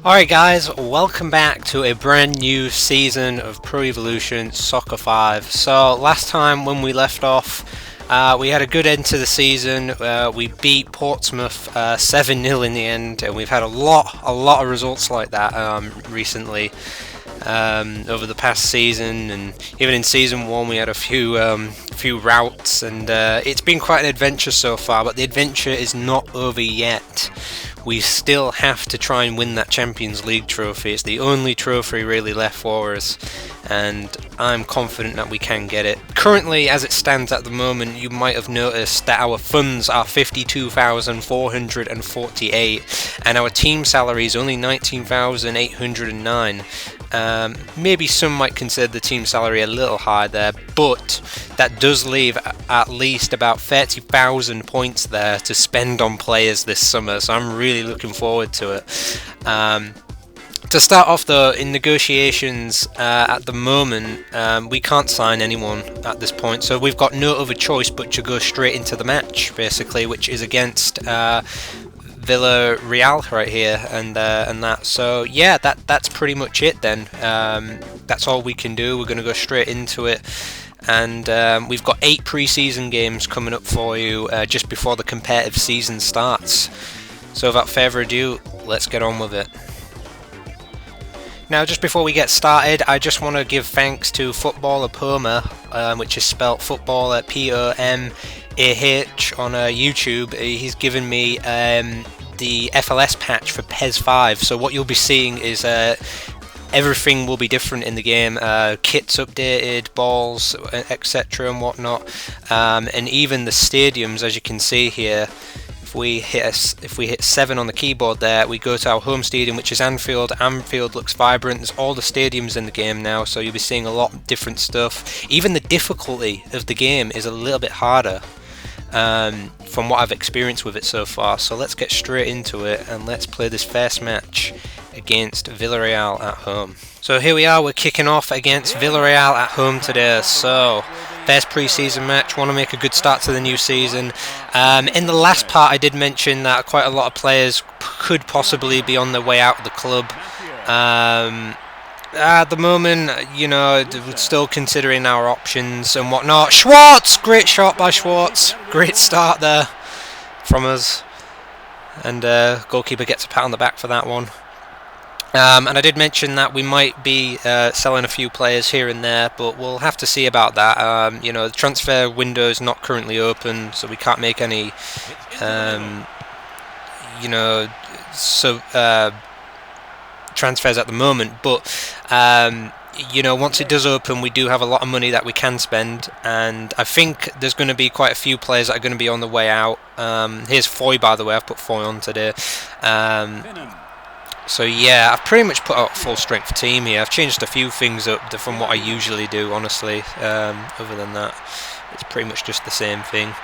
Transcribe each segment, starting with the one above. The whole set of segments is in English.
Alright guys, welcome back to a brand new season of Pro Evolution Soccer 5. So last time when we left off, we had a good end to the season. We beat Portsmouth 7-0 in the end, and we've had a lot of results like that recently over the past season, and even in season 1 we had a few routs, and it's been quite an adventure so far, but the adventure is not over yet. We still have to try and win that Champions League trophy. It's the only trophy really left for us, and I'm confident that we can get it. Currently, as it stands at the moment, you might have noticed that our funds are 52,448, and our team salary is only 19,809. Maybe some might consider the team salary a little high there, but that does leave at least about 30,000 points there to spend on players this summer, so I'm really looking forward to it. To start off though, in negotiations at the moment, we can't sign anyone at this point, so we've got no other choice but to go straight into the match, basically, which is against Villareal right here, and that. So yeah, that's pretty much it then. That's all we can do. We're going to go straight into it, and we've got 8 pre-season games coming up for you just before the competitive season starts. So without further ado, let's get on with it. Now, just before we get started, I just want to give thanks to FootballerPOMAH, which is spelt FootballerPOMAH on YouTube. He's given me the FLS patch for PES 5. So what you'll be seeing is everything will be different in the game. Kits updated, balls, etc. and whatnot, and even the stadiums, as you can see here. If we hit 7 on the keyboard there, we go to our home stadium, which is Anfield. Anfield looks vibrant. There's all the stadiums in the game now, so you'll be seeing a lot of different stuff. Even the difficulty of the game is a little bit harder from what I've experienced with it so far. So let's get straight into it, and let's play this first match against Villareal at home. So here we are, we're kicking off against Villareal at home today. So first pre-season match, want to make a good start to the new season. In the last part I did mention that quite a lot of players could possibly be on their way out of the club. At the moment, you know, we're still considering our options and whatnot. Schwartz! Great shot by Schwartz. Great start there from us. And goalkeeper gets a pat on the back for that one. And I did mention that we might be selling a few players here and there, but we'll have to see about that. You know, the transfer window is not currently open, so we can't make any, you know, transfers at the moment. But you know, once it does open, we do have a lot of money that we can spend, and I think there's going to be quite a few players that are going to be on the way out. Here's Foy, by the way. I've put Foy on today. So yeah, I've pretty much put out a full strength team here. I've changed a few things up from what I usually do, honestly. Other than that, it's pretty much just the same thing.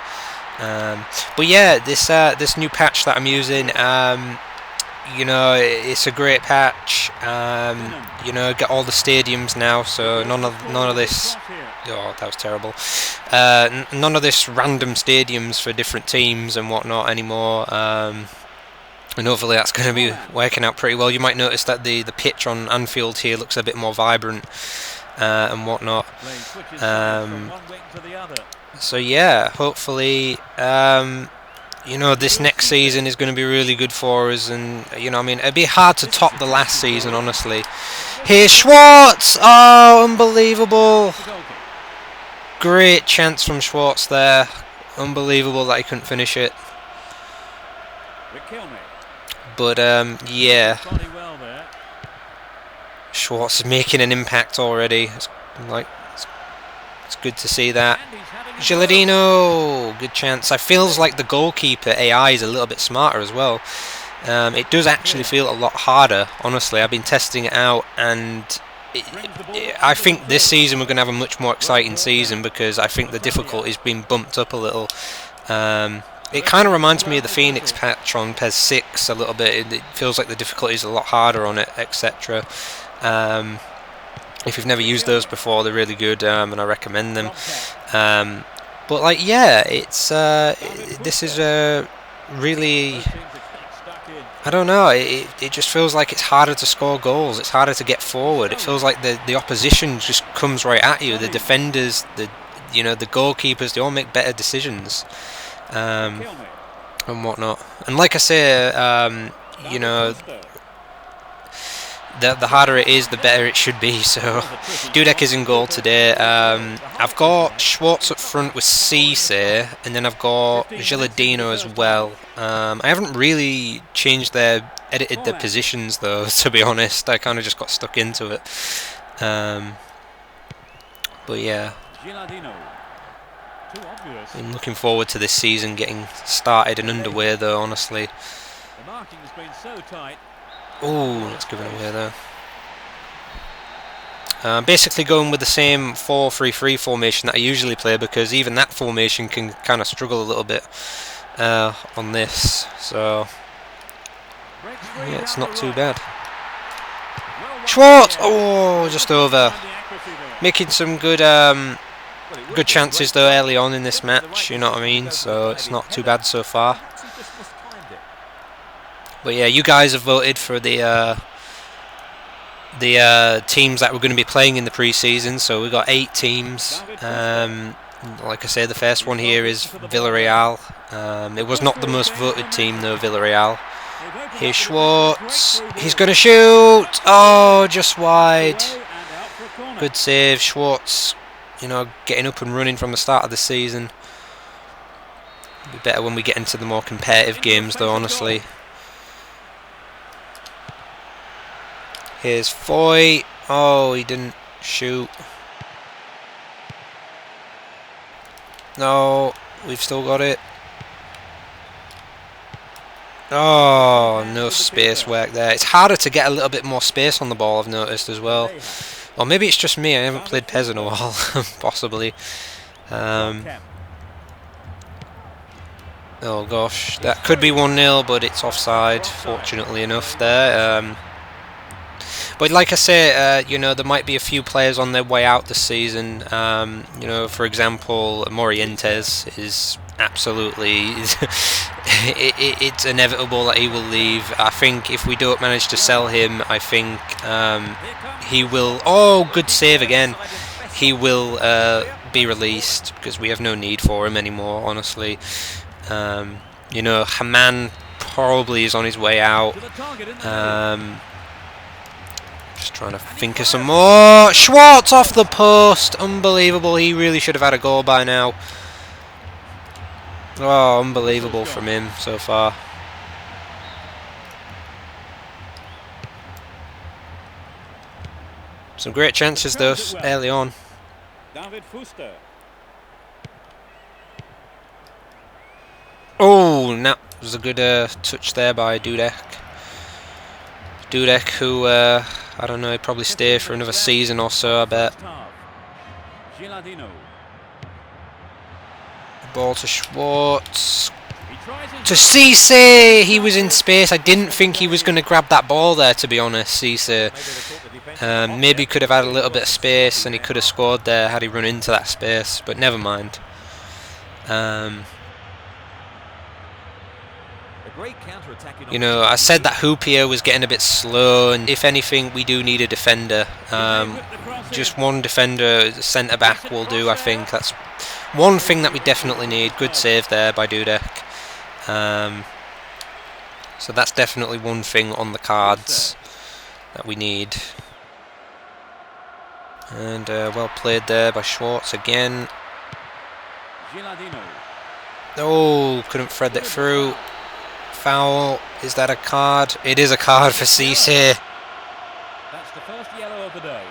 But yeah, this new patch that I'm using, you know, it's a great patch. You know, get all the stadiums now, so none of this. Oh, that was terrible. None of this random stadiums for different teams and whatnot anymore. And hopefully that's going to be working out pretty well. You might notice that the pitch on Anfield here looks a bit more vibrant and whatnot. So yeah, hopefully, you know, this next season is going to be really good for us. And, you know, I mean, it'd be hard to top the last season, honestly. Here's Schwartz! Oh, unbelievable. Great chance from Schwartz there. Unbelievable that he couldn't finish it. But yeah, Schwartz is making an impact already. It's good to see that. Gilardino, good chance. I feels like the goalkeeper AI is a little bit smarter as well. It does actually feel a lot harder, honestly. I've been testing it out, and I think this season we're going to have a much more exciting season, because I think the difficulty's been bumped up a little. It kind of reminds me of the Phoenix patch on PES 6 a little bit. It feels like the difficulty is a lot harder on it, etc. If you've never used those before, they're really good, and I recommend them. But like, yeah, it's this is a really I don't know. It just feels like it's harder to score goals. It's harder to get forward. It feels like the opposition just comes right at you. The defenders, the goalkeepers, they all make better decisions, and whatnot. And like I say, the harder it is, the better it should be. So Dudek is in goal today. I've got Schwartz up front with Cisse, and then I've got Gilardino as well. I haven't really edited their positions though, to be honest. I kind of just got stuck into it. But yeah, I'm looking forward to this season getting started and underway though, honestly. Oh, let's give it away there. Basically going with the same 4-3-3 formation that I usually play, because even that formation can kind of struggle a little bit on this. So yeah, it's not too bad. Schwartz! Oh, just over. Making some good chances though early on in this match, you know what I mean? So it's not too bad so far. But yeah, you guys have voted for the teams that we're going to be playing in the pre-season. So we've got 8 teams. Like I say, the first one here is Villareal. It was not the most voted team though, Villareal. Here's Schwartz. He's going to shoot. Oh, just wide. Good save, Schwartz. Getting up and running from the start of the season. It'll be better when we get into the more competitive games though, honestly. Here's Foy. Oh, he didn't shoot. No, we've still got it. Oh, no space work there. It's harder to get a little bit more space on the ball, I've noticed as well. Or maybe it's just me, I haven't played PES in a while, possibly. Oh gosh, that could be 1-0, but it's offside, fortunately enough there. But like I say, there might be a few players on their way out this season. For example, Morientes is absolutely... it's inevitable that he will leave. I think if we don't manage to sell him, I think he will... Oh, good save again. He will be released because we have no need for him anymore, honestly. Haman probably is on his way out. Just trying to think of some more. Schwartz off the post. Unbelievable. He really should have had a goal by now. Oh, unbelievable from him so far. Some great chances though early on. Oh, that was a good touch there by Dudek. Dudek, who, I don't know, he'd probably stay for another season or so, I bet. Ball to Schwartz. To Cisse! He was in space. I didn't think he was going to grab that ball there, to be honest, Cisse. Maybe he could have had a little bit of space and he could have scored there had he run into that space, but never mind. I said that Hoopier was getting a bit slow, and if anything, we do need a defender. Just one defender, centre-back will do, I think. That's one thing that we definitely need. Good save there by Dudek. So that's definitely one thing on the cards that we need. And well played there by Schwartz again. Oh, couldn't thread that through. Foul. Is that a card? It is a card for Cisse. That's the first yellow of the day.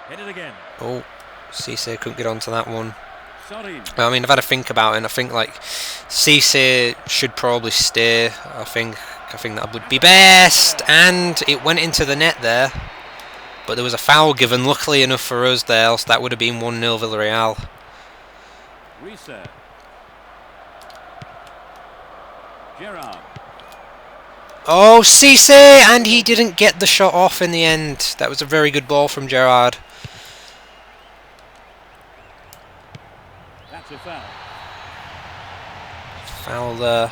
Hit it again. Oh, Cisse couldn't get onto that one. I mean, I've had to think about it, and I think like Cisse should probably stay. I think that would be best, and it went into the net there. But there was a foul given, luckily enough for us there, else that would have been 1-0 Villareal. Oh, Cisse! And he didn't get the shot off in the end. That was a very good ball from Gerrard. That's a foul. Foul there.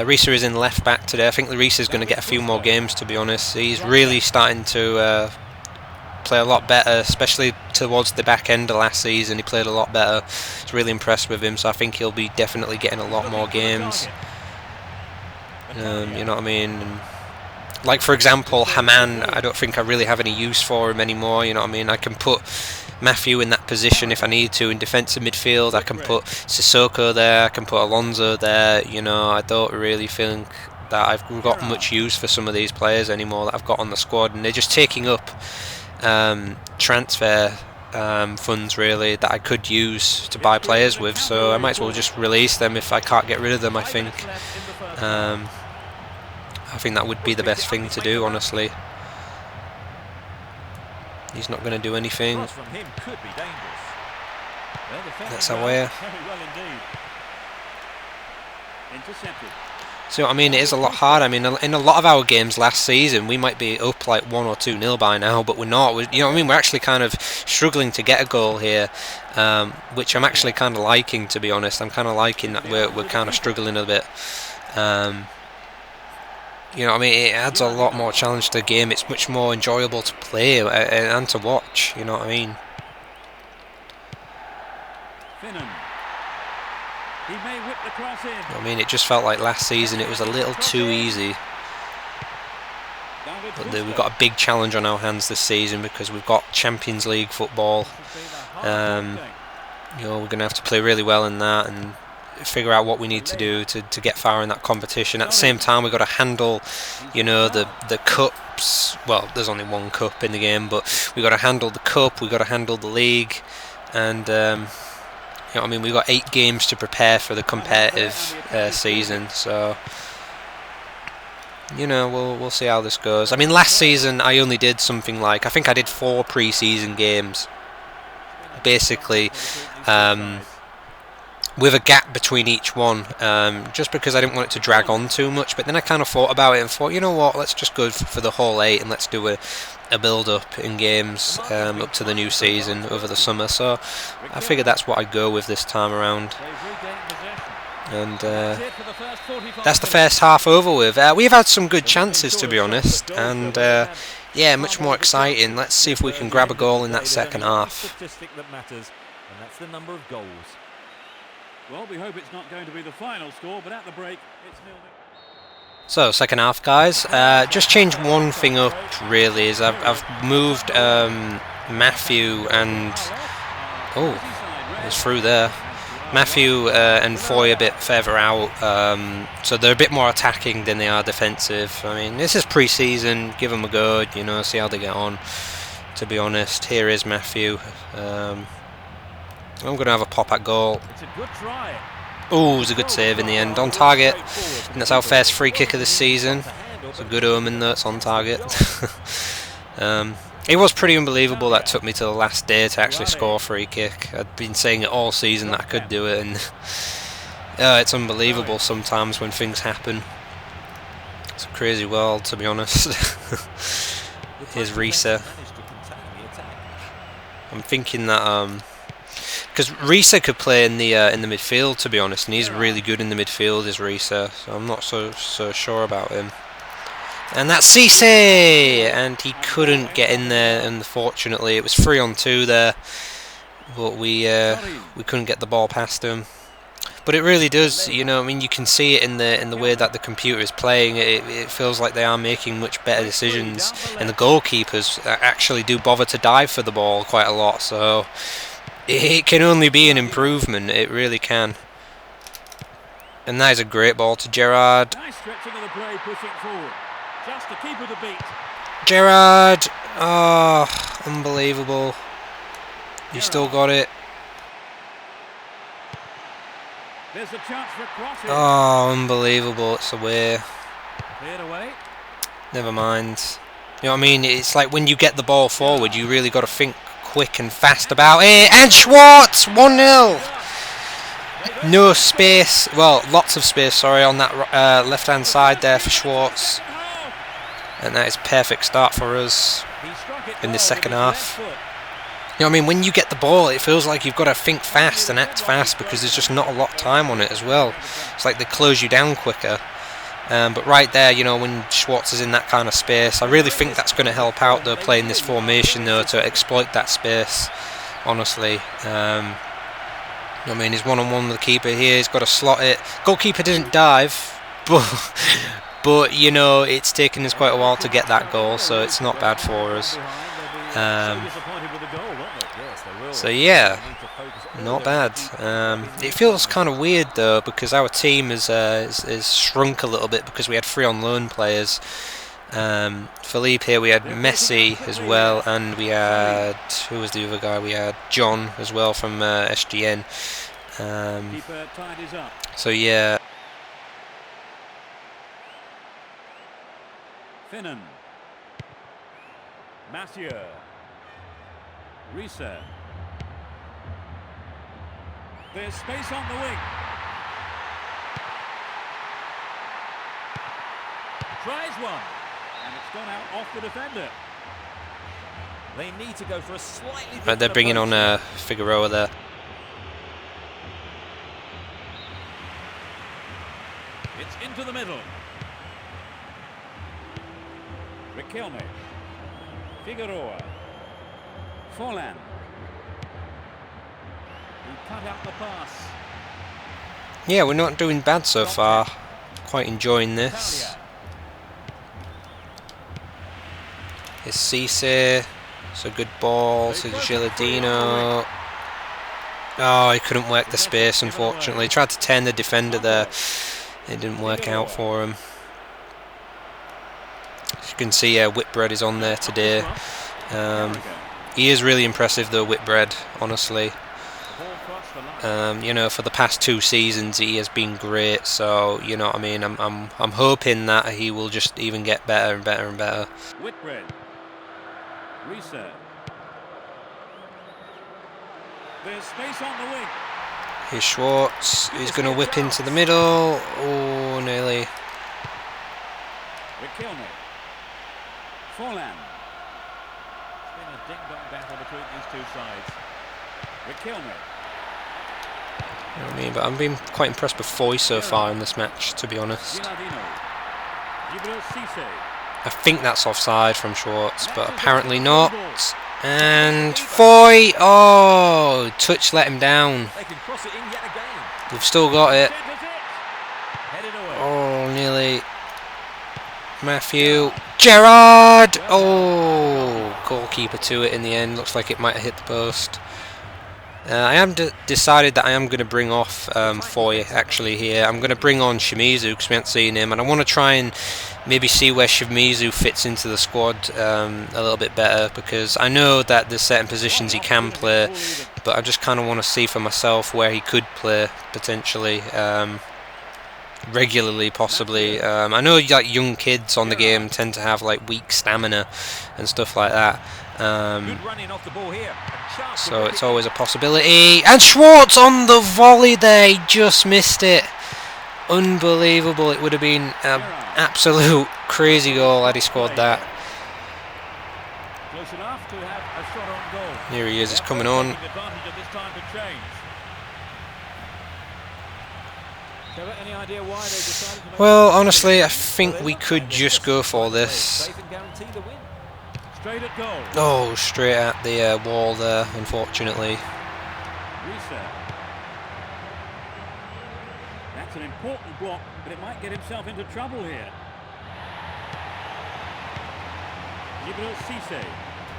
Risa is in left back today. I think Risa is going to get a few more games, to be honest. He's really starting to play a lot better, especially towards the back end of last season. He played a lot better. I was really impressed with him, so I think he'll be definitely getting a lot more games. You know what I mean? And like, for example, Haman, I don't think I really have any use for him anymore. You know what I mean? I can put Matthew in that position if I need to in defensive midfield. I can put Sissoko there. I can put Alonso there. You know, I don't really think that I've got much use for some of these players anymore that I've got on the squad, and they're just taking up transfer funds really that I could use to buy players with. So I might as well just release them if I can't get rid of them. I think that would be the best thing to do, honestly. He's not going to do anything. That's away. So I mean, it is a lot harder. I mean, in a lot of our games last season, we might be up like 1 or 2-0 by now, but we're not. You know what I mean? We're actually kind of struggling to get a goal here, which I'm actually kind of liking, to be honest. I'm kind of liking that we're kind of struggling a bit. You know what I mean? It adds a lot more challenge to the game. It's much more enjoyable to play and to watch. You know what I mean? He may whip the cross in. I mean, it just felt like last season it was a little too easy. But we've got a big challenge on our hands this season because we've got Champions League football. You know, we're going to have to play really well in that and figure out what we need to do to get far in that competition. At the same time, we've got to handle, you know, the cups. Well, there's only one cup in the game, but we've got to handle the cup, we've got to handle the league, and you know what I mean, we've got 8 games to prepare for the competitive season. So you know, we'll see how this goes. I mean, last season I only did something like, I think I did 4 pre-season games, basically. With a gap between each one, just because I didn't want it to drag on too much. But then I kind of thought about it and thought, you know what, let's just go for the whole 8 and let's do a build-up in games up to the new season over the summer. So I figured that's what I'd go with this time around. And that's the first half over with. We've had some good chances, to be honest, and yeah, much more exciting. Let's see if we can grab a goal in that second half. Well, we hope it's not going to be the final score, but at the break, it's 0-0. So, second half, guys. Just changed one thing up, really, is I've moved Matthew and... Oh, it's through there. Matthew and Foy a bit further out, so they're a bit more attacking than they are defensive. I mean, this is pre-season, give them a go, you know, see how they get on, to be honest. Here is Matthew. I'm going to have a pop at goal. Oh, it was a good save in the end, on target. And that's our first free kick of the season. It's a good omen though, it's on target. It was pretty unbelievable that it took me to the last day to actually score a free kick. I'd been saying it all season that I could do it, and it's unbelievable sometimes when things happen. It's a crazy world, to be honest. Here's Risa. I'm thinking that because Risa could play in the midfield, to be honest, and he's really good in the midfield, is Risa. So I'm not so sure about him. And that's Cisse, and he couldn't get in there. Unfortunately, it was 3-on-2 there, but we couldn't get the ball past him. But it really does, you know. I mean, you can see it in the way that the computer is playing. It feels like they are making much better decisions, and the goalkeepers actually do bother to dive for the ball quite a lot. So it can only be an improvement. It really can. And that is a great ball to Gerrard. Nice stretching of the play, pushing forward. Just to keep with the beat. Gerrard, oh, unbelievable. You still got it. There's a chance for a cross here. Oh, unbelievable, it's away. Cleared away. Never mind. You know what I mean? It's like when you get the ball forward, you really got to think quick and fast about it. And Schwartz, 1-0. no space, well, lots of space, sorry, on that left-hand side there for Schwartz. And that is a perfect start for us in the second half. You know what I mean? When you get the ball, it feels like you've got to think fast and act fast because there's just not a lot of time on it as well. It's like they close you down quicker. But right there, you know, when Schwartz is in that kind of space, I really think that's going to help out, though, playing this formation, though, to exploit that space, honestly. I mean, he's one-on-one with the keeper here. He's got to slot it. Goalkeeper didn't dive, but you know, it's taken us quite a while to get that goal, so it's not bad for us. So yeah, not bad. It feels kind of weird though because our team is shrunk a little bit because we had 3 on loan players. Philippe here, we had Messi as well, and we had, who was the other guy? We had John as well from SGN. So yeah. Finnan. Mathieu. Reset. There's space on the wing. Tries one. And it's gone out off the defender. They need to go for a slightly... Right, they're bringing on Figueroa there. It's into the middle. Riquelme. Figueroa. Forlan. He cut out the pass. Yeah, we're not doing bad so far. Quite enjoying this. It's Cisse. It's a good ball to Gilardino. Oh, he couldn't work the space, unfortunately. He tried to turn the defender there. It didn't work out for him. As you can see, Whitbread is on there today. He is really impressive though, Whitbread, honestly. You know, for the past 2 seasons he has been great, so you know what I mean, I'm hoping that he will just even get better and better and better. Whitbread. Reset. There's space on the wing. Here's Schwartz, he's going to whip into the middle. Oh, nearly. Riquelme. Forlan. It's been a ding-dong battle between these 2 sides. Riquelme. You know what I mean, but I'm being quite impressed with Foy so far in this match, to be honest. I think that's offside from Schwartz, but apparently not. And Foy, oh, touch let him down. We've still got it. Oh, nearly. Matthew. Gerrard! Oh, goalkeeper to it in the end. Looks like it might have hit the post. I am decided that I am going to bring off Foy actually here. I'm going to bring on Shimizu because we haven't seen him, and I want to try and maybe see where Shimizu fits into the squad a little bit better, because I know that there's certain positions he can play, but I just kind of want to see for myself where he could play potentially. Regularly, possibly. I know like young kids on the game tend to have like weak stamina and stuff like that. So it's always a possibility. And Schwartz on the volley there, he just missed it. Unbelievable. It would have been an absolute crazy goal had he scored that. Here he is, he's coming on. Well, honestly, I think we could just go for this. Oh, straight at the wall there, unfortunately. That's an important block, but it might get himself into trouble here.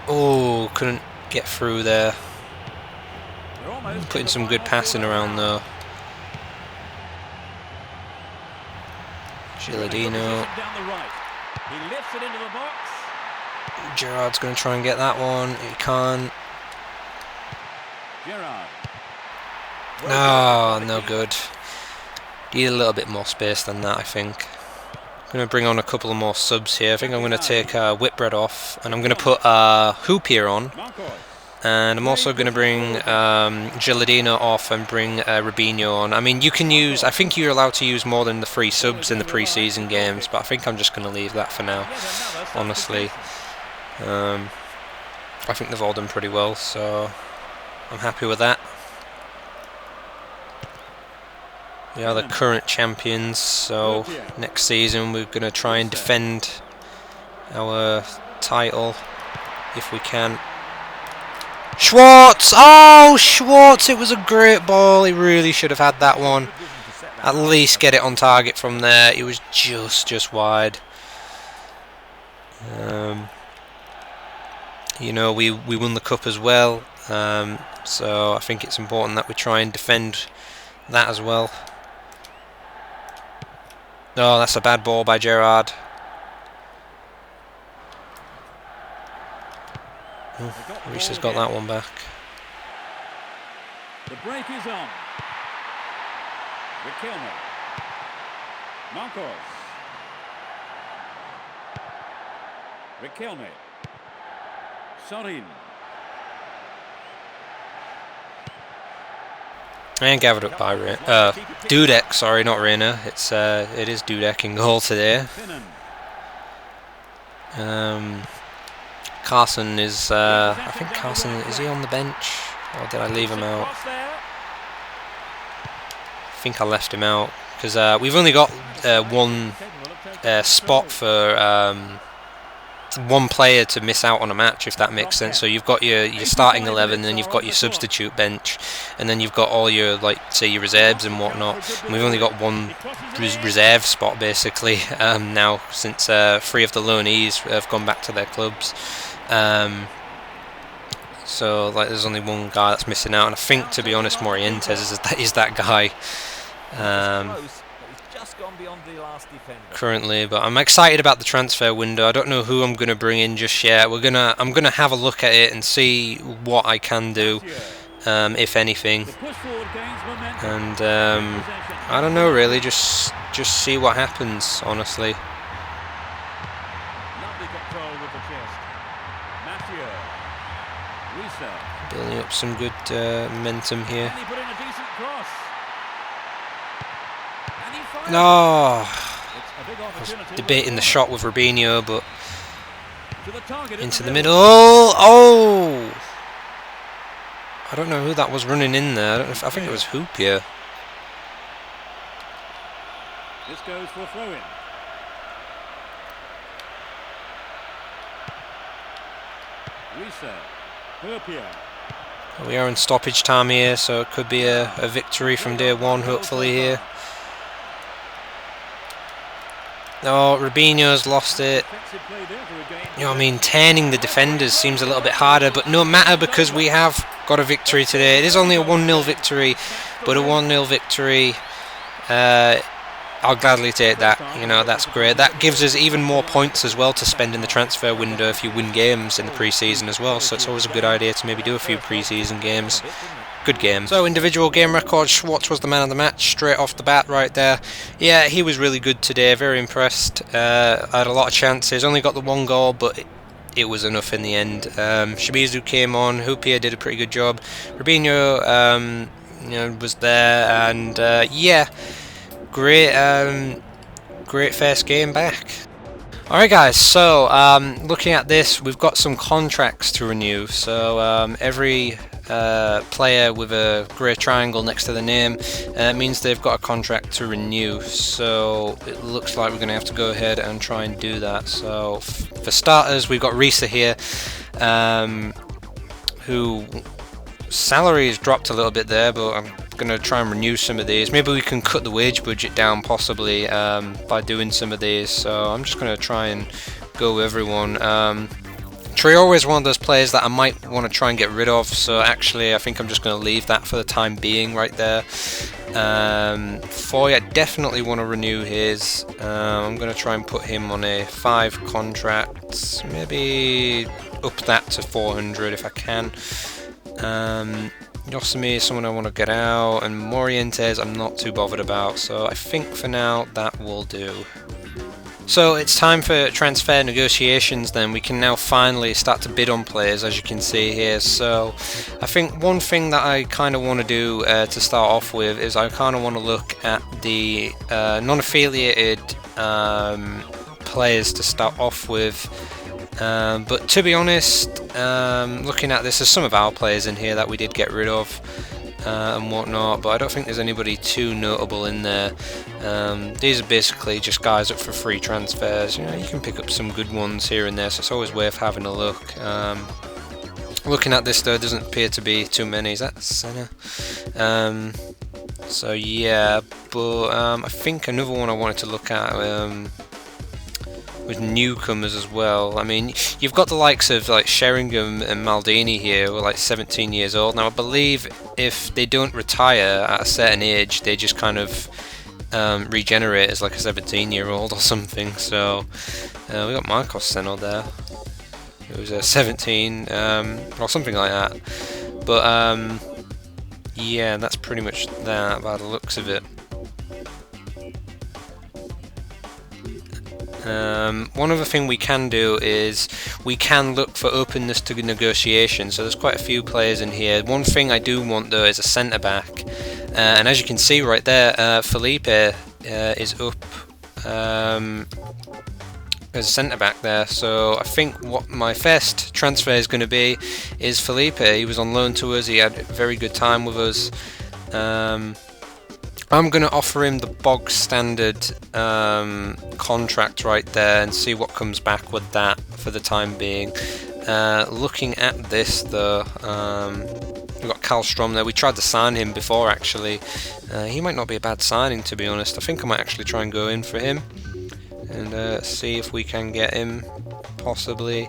Oh, couldn't get through there. Putting some good passing around though. Gilardino. Gerrard's going to try and get that one. He can't. No, no good. Need a little bit more space than that, I think. I'm going to bring on a couple of more subs here. I think I'm going to take Whitbread off, and I'm going to put Hoopier on. And I'm also going to bring Gilardino off and bring Robinho on. I mean, you can use, I think you're allowed to use more than the 3 subs in the pre-season games, but I think I'm just going to leave that for now, honestly. I think they've all done pretty well, so I'm happy with that. We are the current champions, so next season we're going to try and defend our title if we can. Schwartz! Oh, Schwartz! It was a great ball. He really should have had that one. At least get it on target from there. It was just wide. You know, we won the cup as well, so I think it's important that we try and defend that as well. Oh, that's a bad ball by Gerrard. Reece has got that one back. The break is on. Riquelme. Marcos. Riquelme. Sorin. And gathered up by Dudek. Sorry, not Reina. It is Dudek in goal today. Carson is. I think Carson, is he on the bench, or did I leave him out? I think I left him out because we've only got one spot for one player to miss out on a match, if that makes sense. So you've got your starting 11, then you've got your substitute bench, and then you've got all your, like, say, your reserves and whatnot. And we've only got one reserve spot basically now, since 3 of the loanees have gone back to their clubs. So like, there's only one guy that's missing out, and I think, to be honest, Morientes is that guy. Currently, but I'm excited about the transfer window. I don't know who I'm going to bring in just yet. I'm gonna have a look at it and see what I can do, if anything. And I don't know, really, just see what happens, honestly. Building up some good momentum here. No, I was debating the shot with Robinho, but into the middle. Oh! I don't know who that was running in there. I think it was Hoopier. This goes for a throw-in. We are in stoppage time here, so it could be a victory from day one, hopefully, here. Oh, Robinho's lost it. You know what I mean? Turning the defenders seems a little bit harder, but no matter, because we have got a victory today. It is only a 1-0 victory, but a 1-0 victory, I'll gladly take that. You know, that's great. That gives us even more points as well to spend in the transfer window if you win games in the pre-season as well, so it's always a good idea to maybe do a few pre-season games. Good game. So, individual game record, Schwartz was the man of the match straight off the bat right there. Yeah, he was really good today, very impressed. I had a lot of chances, only got the 1 goal, but it was enough in the end. Shimizu came on, Hoopier did a pretty good job. Robinho you know, was there, and yeah, great first game back. Alright guys, so looking at this, we've got some contracts to renew. So every player with a grey triangle next to the name means they've got a contract to renew. So it looks like we're going to have to go ahead and try and do that. So for starters, we've got Risa here, who salary has dropped a little bit there, but I'm going to try and renew some of these. Maybe we can cut the wage budget down possibly by doing some of these. So I'm just going to try and go with everyone. Traore is one of those players that I might want to try and get rid of, so actually I think I'm just going to leave that for the time being right there. Foy, I definitely want to renew his. I'm going to try and put him on a 5 contract, maybe up that to 400 if I can. Yosemite is someone I want to get out, and Morientes I'm not too bothered about, so I think for now that will do. So it's time for transfer negotiations then. We can now finally start to bid on players, as you can see here. So I think one thing that I kind of want to do to start off with is I kind of want to look at the non-affiliated players to start off with. But to be honest, looking at this, there's some of our players in here that we did get rid of and whatnot, but I don't think there's anybody too notable in there. These are basically just guys up for free transfers. You know, you can pick up some good ones here and there, so it's always worth having a look. Looking at this though, doesn't appear to be too many. Is that Senna? So yeah, but I think another one I wanted to look at with newcomers as well. I mean, you've got the likes of like Sheringham and Maldini here, who are like 17 years old. Now I believe if they don't retire at a certain age, they just kind of regenerate as like a 17-year-old or something. So we got Marcos Senna there, who's 17 or something like that. But yeah, that's pretty much that by the looks of it. One other thing we can do is we can look for openness to negotiation. So there's quite a few players in here. One thing I do want though is a centre back, and as you can see right there, Felipe is up as a centre back there. So I think what my first transfer is going to be is Felipe. He was on loan to us. He had a very good time with us. I'm going to offer him the bog standard contract right there and see what comes back with that for the time being. Looking at this though, we've got Carl Strom there. We tried to sign him before actually. He might not be a bad signing, to be honest. I think I might actually try and go in for him and see if we can get him possibly.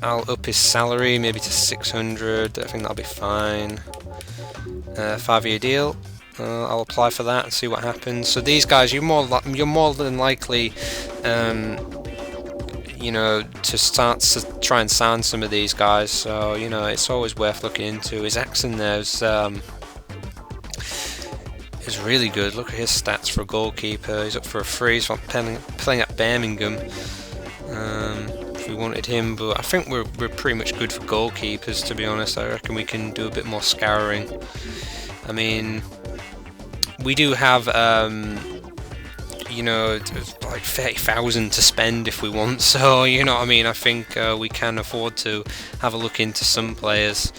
I'll up his salary maybe to 600. I think that'll be fine. 5-year deal. I'll apply for that and see what happens. So these guys, you're more than likely, you know, to start to try and sign some of these guys. So you know, it's always worth looking into. His accent there is really good. Look at his stats for a goalkeeper. He's up for a free. He's playing at Birmingham. If we wanted him, but I think we're pretty much good for goalkeepers, to be honest. I reckon we can do a bit more scouring. I mean, we do have you know, like 30,000 to spend if we want, so you know what I mean. I think we can afford to have a look into some players.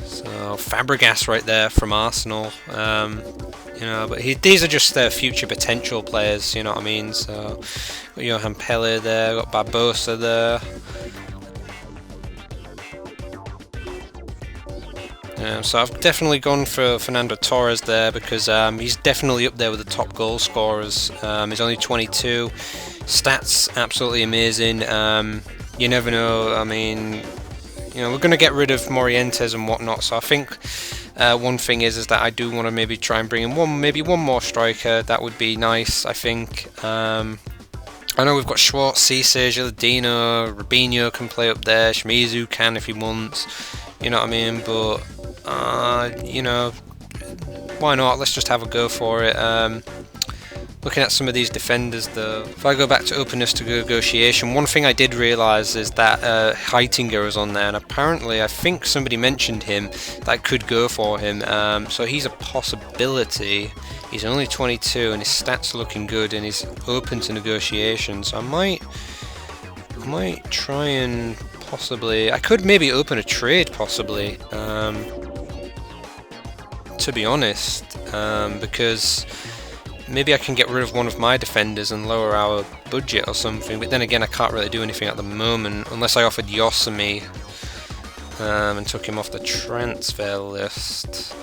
So Fabregas right there from Arsenal. You know, but these are just their future potential players, you know what I mean. So got Johan Pelle there, got Barbosa there. So I've definitely gone for Fernando Torres there because he's definitely up there with the top goal scorers. He's only 22. Stats absolutely amazing. You never know. I mean, you know, we're going to get rid of Morientes and whatnot. So I think one thing is that I do want to maybe try and bring in maybe one more striker. That would be nice, I think. I know we've got Schwartz, Cisse, Gilardino, Robinho can play up there. Shimizu can if he wants. You know what I mean? But you know, why not? Let's just have a go for it. Looking at some of these defenders though, if I go back to openness to negotiation, one thing I did realise is that Heitinger is on there, and apparently I think somebody mentioned him that could go for him, so he's a possibility. He's only 22 and his stats are looking good and he's open to negotiation, so I might try and possibly, I could maybe open a trade possibly, to be honest, because maybe I can get rid of one of my defenders and lower our budget or something, but then again I can't really do anything at the moment unless I offered Yossemi and took him off the transfer list.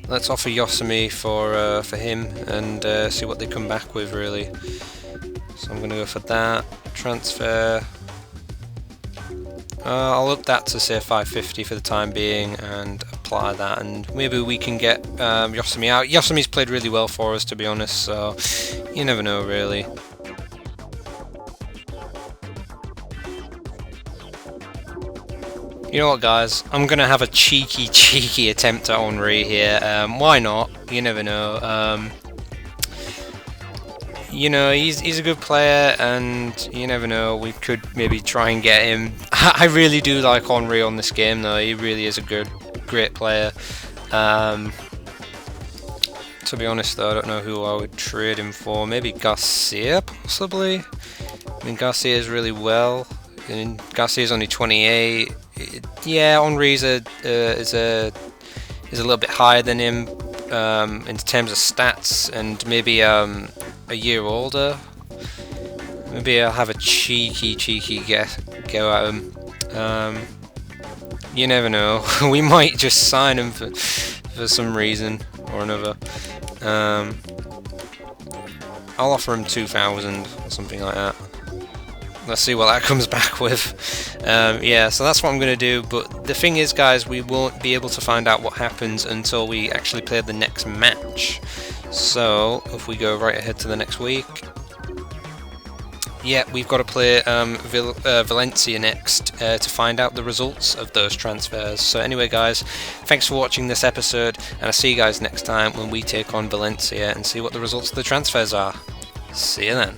Let's offer Yossemi for him and see what they come back with really. So I'm going to go for that. Transfer. I'll up that to say 550 for the time being and apply that, and maybe we can get Yossemi out. Yossemi's played really well for us, to be honest, so you never know really. You know what, guys? I'm gonna have a cheeky attempt at Henry here. Why not? You never know. You know, he's a good player, and you never know, we could maybe try and get him. I really do like Henry on this game, though. He really is a great player. To be honest, though, I don't know who I would trade him for. Maybe Garcia, possibly. I mean, Garcia is really well. And Garcia's only 28. Yeah, Henry's is a little bit higher than him in terms of stats, and maybe a year older. Maybe I'll have a cheeky go at him. You never know. We might just sign him for some reason or another. I'll offer him 2,000 or something like that. Let's see what that comes back with. Yeah, so that's what I'm going to do, but the thing is, guys, we won't be able to find out what happens until we actually play the next match. So, if we go right ahead to the next week, yeah, we've got to play Valencia next to find out the results of those transfers. So anyway, guys, thanks for watching this episode, and I'll see you guys next time when we take on Valencia and see what the results of the transfers are. See you then.